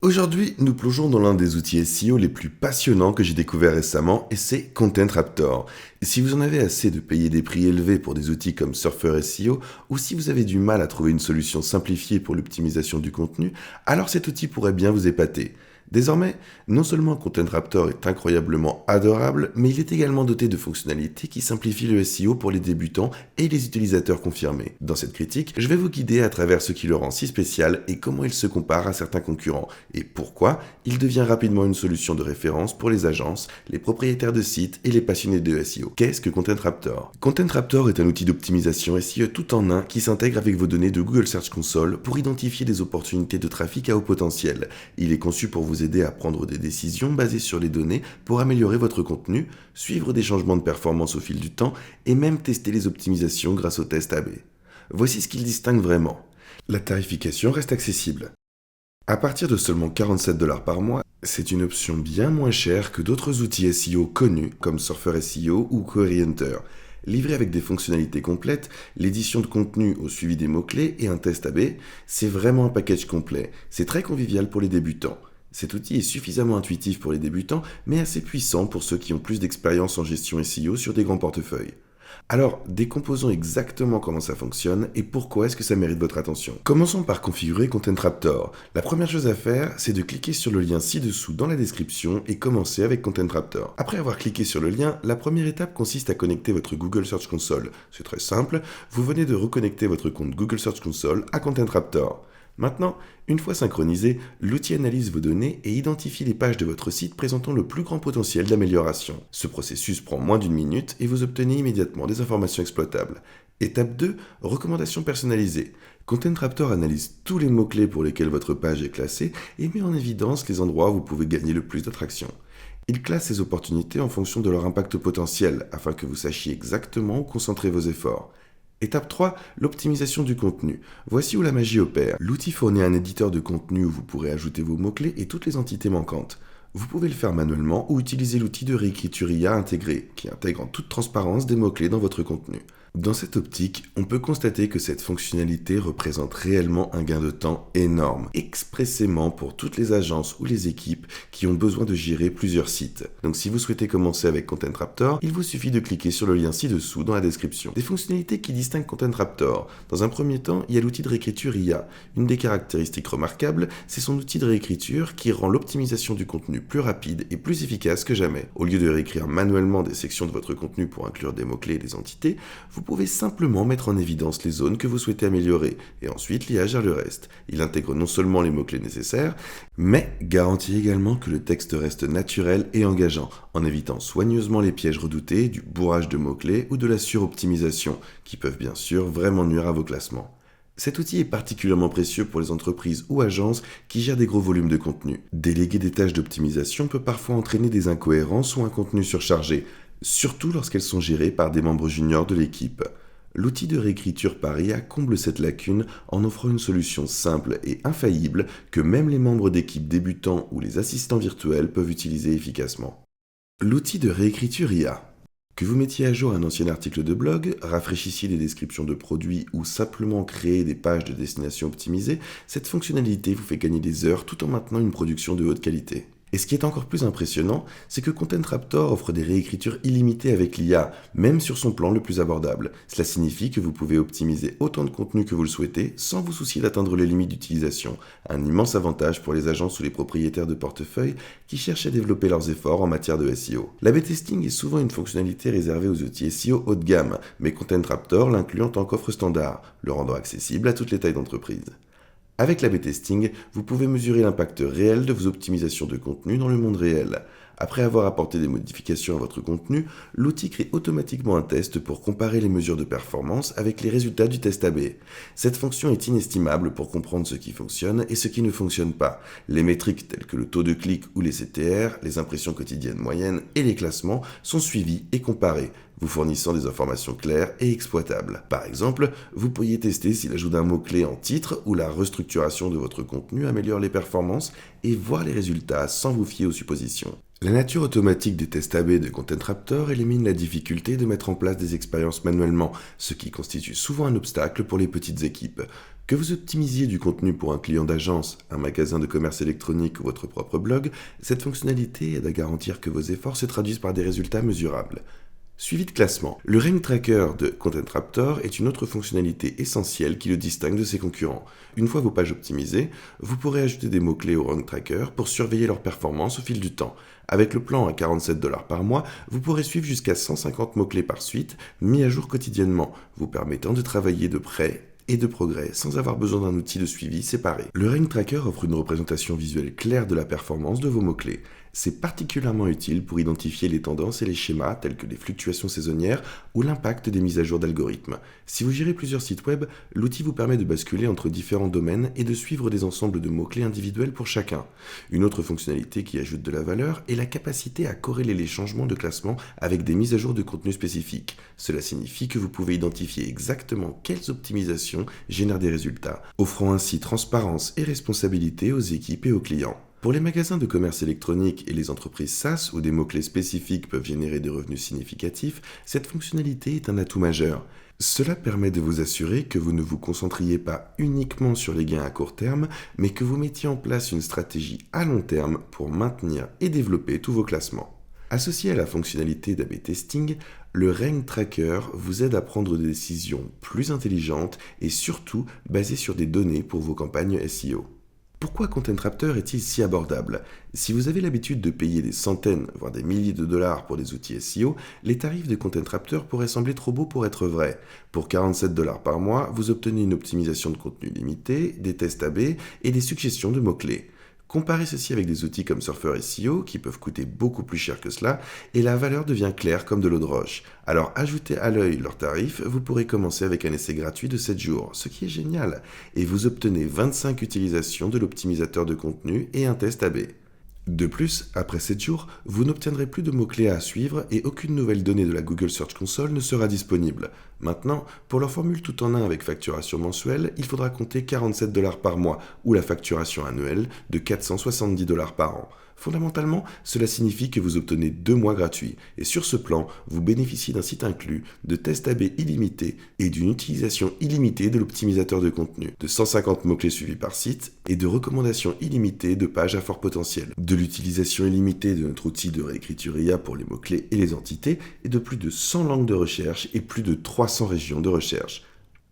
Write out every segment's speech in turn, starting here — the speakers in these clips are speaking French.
Aujourd'hui, nous plongeons dans l'un des outils SEO les plus passionnants que j'ai découvert récemment et c'est Content Raptor. Si vous en avez assez de payer des prix élevés pour des outils comme Surfer SEO ou si vous avez du mal à trouver une solution simplifiée pour l'optimisation du contenu, alors cet outil pourrait bien vous épater. Désormais, non seulement Content Raptor est incroyablement adorable, mais il est également doté de fonctionnalités qui simplifient le SEO pour les débutants et les utilisateurs confirmés. Dans cette critique, je vais vous guider à travers ce qui le rend si spécial et comment il se compare à certains concurrents, et pourquoi il devient rapidement une solution de référence pour les agences, les propriétaires de sites et les passionnés de SEO. Qu'est-ce que Content Raptor ? Content Raptor est un outil d'optimisation SEO tout en un qui s'intègre avec vos données de Google Search Console pour identifier des opportunités de trafic à haut potentiel. Il est conçu pour vous aider à prendre des décisions basées sur les données pour améliorer votre contenu, suivre des changements de performance au fil du temps et même tester les optimisations grâce au test A/B. Voici ce qu'il distingue vraiment. La tarification reste accessible. À partir de seulement 47$ par mois, c'est une option bien moins chère que d'autres outils SEO connus comme Surfer SEO ou Query Hunter. Livré avec des fonctionnalités complètes, l'édition de contenu au suivi des mots-clés et un test A/B, c'est vraiment un package complet. C'est très convivial pour les débutants. Cet outil est suffisamment intuitif pour les débutants, mais assez puissant pour ceux qui ont plus d'expérience en gestion SEO sur des grands portefeuilles. Alors, décomposons exactement comment ça fonctionne et pourquoi est-ce que ça mérite votre attention. Commençons par configurer Content Raptor. La première chose à faire, c'est de cliquer sur le lien ci-dessous dans la description et commencer avec Content Raptor. Après avoir cliqué sur le lien, la première étape consiste à connecter votre Google Search Console. C'est très simple, vous venez de reconnecter votre compte Google Search Console à Content Raptor. Maintenant, une fois synchronisé, l'outil analyse vos données et identifie les pages de votre site présentant le plus grand potentiel d'amélioration. Ce processus prend moins d'1 minute et vous obtenez immédiatement des informations exploitables. Étape 2, recommandations personnalisées. Content Raptor analyse tous les mots-clés pour lesquels votre page est classée et met en évidence les endroits où vous pouvez gagner le plus d'attraction. Il classe ces opportunités en fonction de leur impact potentiel afin que vous sachiez exactement où concentrer vos efforts. Étape 3, l'optimisation du contenu. Voici où la magie opère. L'outil fournit un éditeur de contenu où vous pourrez ajouter vos mots-clés et toutes les entités manquantes. Vous pouvez le faire manuellement ou utiliser l'outil de réécriture IA intégré, qui intègre en toute transparence des mots-clés dans votre contenu. Dans cette optique, on peut constater que cette fonctionnalité représente réellement un gain de temps énorme, expressément pour toutes les agences ou les équipes qui ont besoin de gérer plusieurs sites. Donc si vous souhaitez commencer avec Content Raptor, il vous suffit de cliquer sur le lien ci-dessous dans la description. Des fonctionnalités qui distinguent Content Raptor. Dans un premier temps, il y a l'outil de réécriture IA. Une des caractéristiques remarquables, c'est son outil de réécriture qui rend l'optimisation du contenu plus rapide et plus efficace que jamais. Au lieu de réécrire manuellement des sections de votre contenu pour inclure des mots-clés et des entités, vous pouvez simplement mettre en évidence les zones que vous souhaitez améliorer et ensuite l'IA gère le reste. Il intègre non seulement les mots-clés nécessaires, mais garantit également que le texte reste naturel et engageant, en évitant soigneusement les pièges redoutés du bourrage de mots-clés ou de la suroptimisation, qui peuvent bien sûr vraiment nuire à vos classements. Cet outil est particulièrement précieux pour les entreprises ou agences qui gèrent des gros volumes de contenu. Déléguer des tâches d'optimisation peut parfois entraîner des incohérences ou un contenu surchargé, surtout lorsqu'elles sont gérées par des membres juniors de l'équipe. L'outil de réécriture par IA comble cette lacune en offrant une solution simple et infaillible que même les membres d'équipe débutants ou les assistants virtuels peuvent utiliser efficacement. L'outil de réécriture IA. Que vous mettiez à jour un ancien article de blog, rafraîchissiez des descriptions de produits ou simplement créez des pages de destination optimisées, cette fonctionnalité vous fait gagner des heures tout en maintenant une production de haute qualité. Et ce qui est encore plus impressionnant, c'est que Content Raptor offre des réécritures illimitées avec l'IA, même sur son plan le plus abordable. Cela signifie que vous pouvez optimiser autant de contenu que vous le souhaitez sans vous soucier d'atteindre les limites d'utilisation. Un immense avantage pour les agences ou les propriétaires de portefeuilles qui cherchent à développer leurs efforts en matière de SEO. L'A/B testing est souvent une fonctionnalité réservée aux outils SEO haut de gamme, mais Content Raptor l'inclut en tant qu'offre standard, le rendant accessible à toutes les tailles d'entreprise. Avec l'A/B testing, vous pouvez mesurer l'impact réel de vos optimisations de contenu dans le monde réel. Après avoir apporté des modifications à votre contenu, l'outil crée automatiquement un test pour comparer les mesures de performance avec les résultats du test A/B. Cette fonction est inestimable pour comprendre ce qui fonctionne et ce qui ne fonctionne pas. Les métriques telles que le taux de clic ou les CTR, les impressions quotidiennes moyennes et les classements sont suivis et comparés, vous fournissant des informations claires et exploitables. Par exemple, vous pourriez tester si l'ajout d'un mot-clé en titre ou la restructuration de votre contenu améliore les performances et voir les résultats sans vous fier aux suppositions. La nature automatique des tests A/B de Content Raptor élimine la difficulté de mettre en place des expériences manuellement, ce qui constitue souvent un obstacle pour les petites équipes. Que vous optimisiez du contenu pour un client d'agence, un magasin de commerce électronique ou votre propre blog, cette fonctionnalité aide à garantir que vos efforts se traduisent par des résultats mesurables. Suivi de classement. Le Rank Tracker de Content Raptor est une autre fonctionnalité essentielle qui le distingue de ses concurrents. Une fois vos pages optimisées, vous pourrez ajouter des mots-clés au Rank Tracker pour surveiller leur performance au fil du temps. Avec le plan à 47 $ par mois, vous pourrez suivre jusqu'à 150 mots-clés par suite, mis à jour quotidiennement, vous permettant de travailler de près et de progrès sans avoir besoin d'un outil de suivi séparé. Le Rank Tracker offre une représentation visuelle claire de la performance de vos mots-clés. C'est particulièrement utile pour identifier les tendances et les schémas tels que les fluctuations saisonnières ou l'impact des mises à jour d'algorithmes. Si vous gérez plusieurs sites web, l'outil vous permet de basculer entre différents domaines et de suivre des ensembles de mots-clés individuels pour chacun. Une autre fonctionnalité qui ajoute de la valeur est la capacité à corréler les changements de classement avec des mises à jour de contenu spécifiques. Cela signifie que vous pouvez identifier exactement quelles optimisations génèrent des résultats, offrant ainsi transparence et responsabilité aux équipes et aux clients. Pour les magasins de commerce électronique et les entreprises SaaS où des mots-clés spécifiques peuvent générer des revenus significatifs, cette fonctionnalité est un atout majeur. Cela permet de vous assurer que vous ne vous concentriez pas uniquement sur les gains à court terme, mais que vous mettiez en place une stratégie à long terme pour maintenir et développer tous vos classements. Associé à la fonctionnalité d'A/B testing, le Rank Tracker vous aide à prendre des décisions plus intelligentes et surtout basées sur des données pour vos campagnes SEO. Pourquoi Content Raptor est-il si abordable? Si vous avez l'habitude de payer des centaines, voire des milliers de dollars pour des outils SEO, les tarifs de Content Raptor pourraient sembler trop beaux pour être vrais. Pour 47 $ par mois, vous obtenez une optimisation de contenu limitée, des tests A/B et des suggestions de mots-clés. Comparez ceci avec des outils comme Surfer SEO qui peuvent coûter beaucoup plus cher que cela et la valeur devient claire comme de l'eau de roche. Alors ajoutez à l'œil leurs tarifs, vous pourrez commencer avec un essai gratuit de 7 jours, ce qui est génial, et vous obtenez 25 utilisations de l'optimisateur de contenu et un test A/B. De plus, après 7 jours, vous n'obtiendrez plus de mots-clés à suivre et aucune nouvelle donnée de la Google Search Console ne sera disponible. Maintenant, pour leur formule tout en un avec facturation mensuelle, il faudra compter 47 $ par mois ou la facturation annuelle de 470 $ par an. Fondamentalement, cela signifie que vous obtenez 2 mois gratuits et sur ce plan, vous bénéficiez d'un site inclus, de tests A/B illimités et d'une utilisation illimitée de l'optimisateur de contenu, de 150 mots-clés suivis par site et de recommandations illimitées de pages à fort potentiel, de l'utilisation illimitée de notre outil de réécriture IA pour les mots-clés et les entités et de plus de 100 langues de recherche et plus de 300 régions de recherche.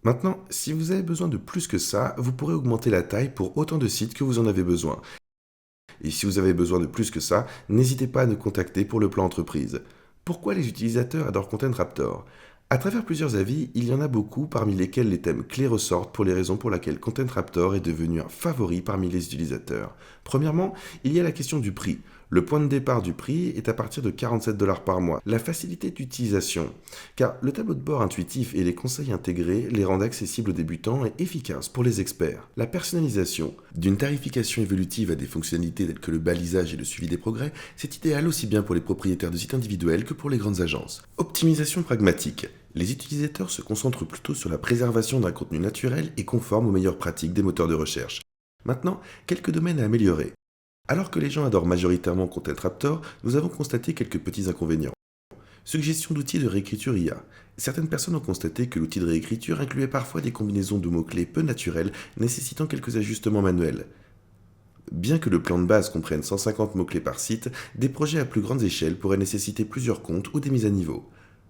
Maintenant, si vous avez besoin de plus que ça, vous pourrez augmenter la taille pour autant de sites que vous en avez besoin. Et si vous avez besoin de plus que ça, n'hésitez pas à nous contacter pour le plan entreprise. Pourquoi les utilisateurs adorent Content Raptor? À travers plusieurs avis, il y en a beaucoup parmi lesquels les thèmes clés ressortent pour les raisons pour lesquelles Content Raptor est devenu un favori parmi les utilisateurs. Premièrement, il y a la question du prix. Le point de départ du prix est à partir de 47 $ par mois. La facilité d'utilisation, car le tableau de bord intuitif et les conseils intégrés les rendent accessibles aux débutants et efficaces pour les experts. La personnalisation, d'une tarification évolutive à des fonctionnalités telles que le balisage et le suivi des progrès, c'est idéal aussi bien pour les propriétaires de sites individuels que pour les grandes agences. Optimisation pragmatique. Les utilisateurs se concentrent plutôt sur la préservation d'un contenu naturel et conforme aux meilleures pratiques des moteurs de recherche. Maintenant, quelques domaines à améliorer. Alors que les gens adorent majoritairement Content Raptor, nous avons constaté quelques petits inconvénients. Suggestion d'outils de réécriture IA. Certaines personnes ont constaté que l'outil de réécriture incluait parfois des combinaisons de mots-clés peu naturelles, nécessitant quelques ajustements manuels. Bien que le plan de base comprenne 150 mots-clés par site, des projets à plus grande échelle pourraient nécessiter plusieurs comptes ou des mises à niveau.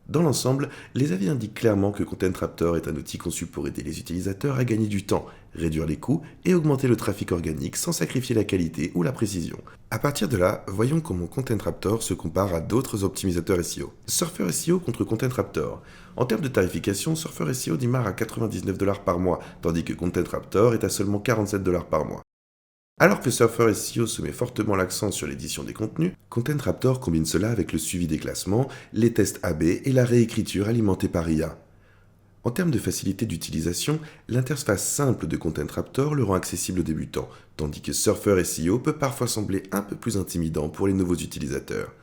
Dans l'ensemble, les avis indiquent clairement que Content Raptor est un outil conçu pour aider les utilisateurs à gagner du temps, réduire les coûts et augmenter le trafic organique sans sacrifier la qualité ou la précision. À partir de là, voyons comment Content Raptor se compare à d'autres optimisateurs SEO. Surfer SEO contre Content Raptor. En termes de tarification, Surfer SEO démarre à 99 $ par mois, tandis que Content Raptor est à seulement 47 $ par mois. Alors que Surfer SEO se met fortement l'accent sur l'édition des contenus, Content Raptor combine cela avec le suivi des classements, les tests A/B et la réécriture alimentée par IA. En termes de facilité d'utilisation, l'interface simple de Content Raptor le rend accessible aux débutants, tandis que Surfer SEO peut parfois sembler un peu plus intimidant pour les nouveaux utilisateurs.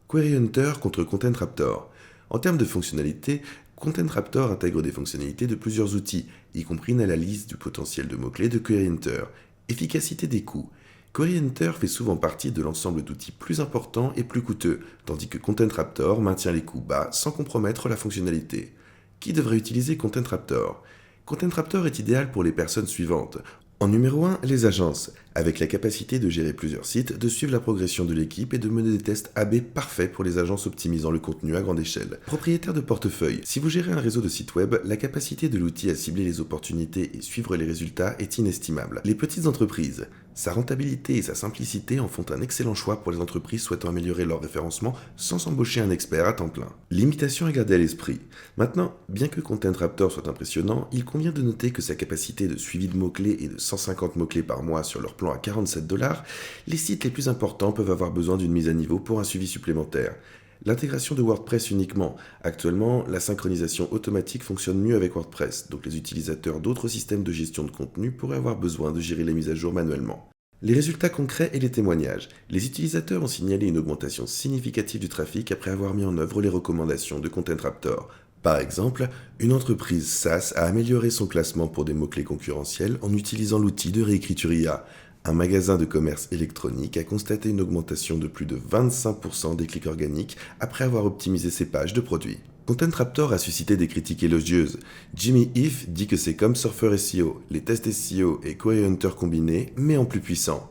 Query Hunter contre Content Raptor. En termes de fonctionnalité, Content Raptor intègre des fonctionnalités de plusieurs outils, y compris l'analyse du potentiel de mots-clés de Query Hunter. Efficacité des coûts. Query Hunter fait souvent partie de l'ensemble d'outils plus importants et plus coûteux, tandis que Content Raptor maintient les coûts bas sans compromettre la fonctionnalité. Qui devrait utiliser Content Raptor? Content Raptor est idéal pour les personnes suivantes. En numéro 1, les agences, avec la capacité de gérer plusieurs sites, de suivre la progression de l'équipe et de mener des tests AB parfaits pour les agences optimisant le contenu à grande échelle. Propriétaire de portefeuille, si vous gérez un réseau de sites web, la capacité de l'outil à cibler les opportunités et suivre les résultats est inestimable. Les petites entreprises, sa rentabilité et sa simplicité en font un excellent choix pour les entreprises souhaitant améliorer leur référencement sans embaucher un expert à temps plein. L'imitation est gardée à l'esprit. Maintenant, bien que Content Raptor soit impressionnant, il convient de noter que sa capacité de suivi de mots-clés et de 150 mots-clés par mois sur leur plan à 47 $, les sites les plus importants peuvent avoir besoin d'une mise à niveau pour un suivi supplémentaire. L'intégration de WordPress uniquement. Actuellement, la synchronisation automatique fonctionne mieux avec WordPress, donc les utilisateurs d'autres systèmes de gestion de contenu pourraient avoir besoin de gérer les mises à jour manuellement. Les résultats concrets et les témoignages. Les utilisateurs ont signalé une augmentation significative du trafic après avoir mis en œuvre les recommandations de Content Raptor. Par exemple, une entreprise SaaS a amélioré son classement pour des mots-clés concurrentiels en utilisant l'outil de réécriture IA. Un magasin de commerce électronique a constaté une augmentation de plus de 25% des clics organiques après avoir optimisé ses pages de produits. Content Raptor a suscité des critiques élogieuses. Jimmy Ive dit que c'est comme Surfer SEO, les tests SEO et Query Hunter combinés, mais en plus puissant.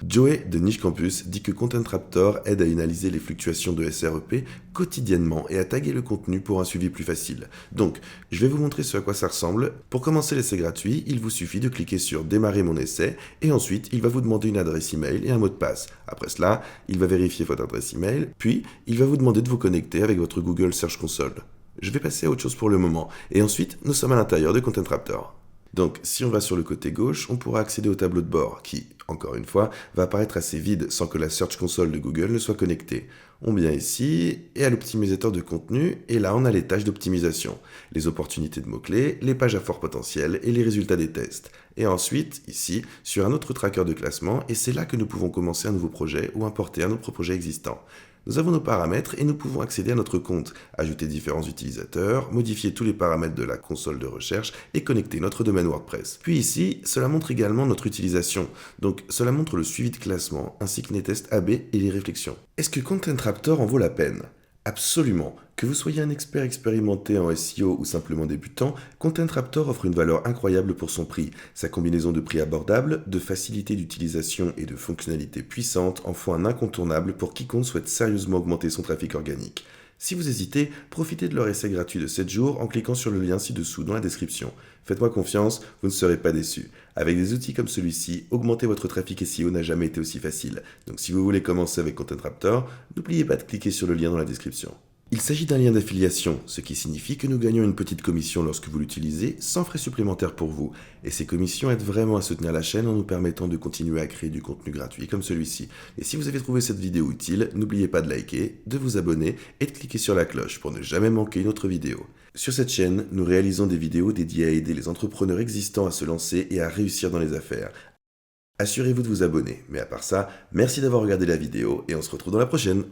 Joey de Niche Campus dit que Content Raptor aide à analyser les fluctuations de SREP quotidiennement et à taguer le contenu pour un suivi plus facile. Donc, je vais vous montrer ce à quoi ça ressemble. Pour commencer l'essai gratuit, il vous suffit de cliquer sur Démarrer mon essai et ensuite il va vous demander une adresse email et un mot de passe. Après cela, il va vérifier votre adresse email, puis il va vous demander de vous connecter avec votre Google Search Console. Je vais passer à autre chose pour le moment et ensuite nous sommes à l'intérieur de Content Raptor. Donc, si on va sur le côté gauche, on pourra accéder au tableau de bord qui, encore une fois, va apparaître assez vide sans que la Search Console de Google ne soit connectée. On vient ici et à l'optimisateur de contenu et là on a les tâches d'optimisation, les opportunités de mots-clés, les pages à fort potentiel et les résultats des tests. Et ensuite, ici, sur un autre tracker de classement et c'est là que nous pouvons commencer un nouveau projet ou importer un autre projet existant. Nous avons nos paramètres et nous pouvons accéder à notre compte, ajouter différents utilisateurs, modifier tous les paramètres de la console de recherche et connecter notre domaine WordPress. Puis ici, cela montre également notre utilisation, donc cela montre le suivi de classement ainsi que les tests AB et les réflexions. Est-ce que Content Raptor en vaut la peine ? Absolument. Que vous soyez un expert expérimenté en SEO ou simplement débutant, Content Raptor offre une valeur incroyable pour son prix. Sa combinaison de prix abordable, de facilité d'utilisation et de fonctionnalités puissantes en font un incontournable pour quiconque souhaite sérieusement augmenter son trafic organique. Si vous hésitez, profitez de leur essai gratuit de 7 jours en cliquant sur le lien ci-dessous dans la description. Faites-moi confiance, vous ne serez pas déçus. Avec des outils comme celui-ci, augmenter votre trafic SEO n'a jamais été aussi facile. Donc si vous voulez commencer avec Content Raptor, n'oubliez pas de cliquer sur le lien dans la description. Il s'agit d'un lien d'affiliation, ce qui signifie que nous gagnons une petite commission lorsque vous l'utilisez, sans frais supplémentaires pour vous. Et ces commissions aident vraiment à soutenir la chaîne en nous permettant de continuer à créer du contenu gratuit comme celui-ci. Et si vous avez trouvé cette vidéo utile, n'oubliez pas de liker, de vous abonner et de cliquer sur la cloche pour ne jamais manquer une autre vidéo. Sur cette chaîne, nous réalisons des vidéos dédiées à aider les entrepreneurs existants à se lancer et à réussir dans les affaires. Assurez-vous de vous abonner. Mais à part ça, merci d'avoir regardé la vidéo et on se retrouve dans la prochaine.